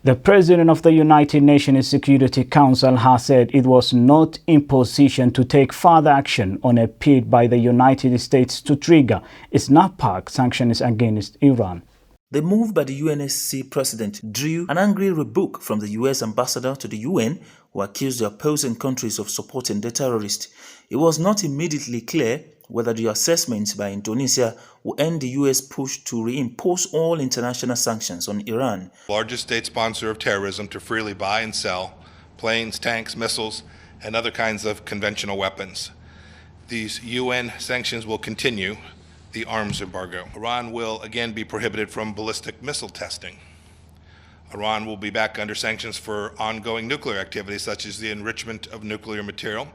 The President of the United Nations Security Council has said it was not in position to take further action on a bid by the United States to trigger a snapback sanctions against Iran. The move by the UNSC president drew an angry rebuke from the US ambassador to the UN, who accused the opposing countries of supporting the terrorists. It was not immediately clear whether the assessment by Indonesia will end the US push to reimpose all international sanctions on Iran. Largest state sponsor of terrorism to freely buy and sell planes, tanks, missiles, and other kinds of conventional weapons. These UN sanctions will continue the arms embargo. Iran will again be prohibited from ballistic missile testing. Iran will be back under sanctions for ongoing nuclear activities, such as the enrichment of nuclear material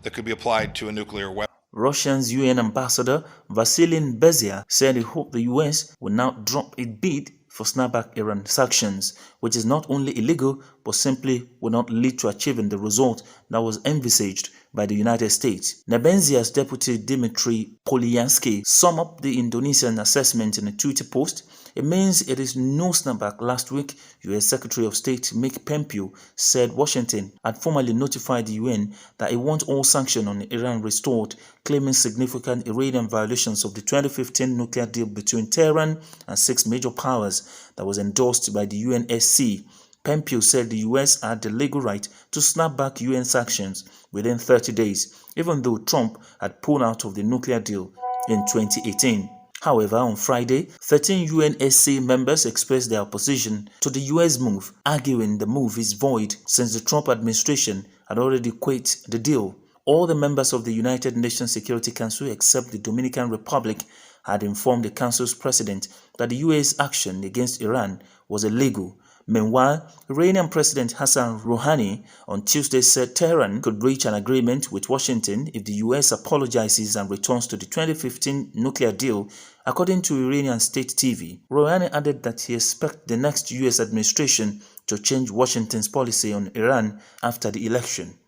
that could be applied to a nuclear weapon. Russia's UN ambassador Vasily Bezia said he hoped the US will now drop its bid for snapback Iran sanctions, which is not only illegal but simply will not lead to achieving the result that was envisaged by the United States. Nebenzia's deputy Dmitry Polyansky summed up the Indonesian assessment in a Twitter post. It means it is no snapback. Last week, U.S. Secretary of State Mike Pompeo said Washington had formally notified the UN that it wants all sanctions on Iran restored, claiming significant Iranian violations of the 2015 nuclear deal between Tehran and 6 major powers that was endorsed by the UNSC. Pompeo said the US had the legal right to snap back UN sanctions within 30 days, even though Trump had pulled out of the nuclear deal in 2018. However, on Friday, 13 UNSC members expressed their opposition to the US move, arguing the move is void since the Trump administration had already quit the deal. All the members of the United Nations Security Council except the Dominican Republic had informed the Council's president that the US action against Iran was illegal. Meanwhile, Iranian President Hassan Rouhani on Tuesday said Tehran could reach an agreement with Washington if the US apologizes and returns to the 2015 nuclear deal, according to Iranian state TV. Rouhani added that he expects the next US administration to change Washington's policy on Iran after the election.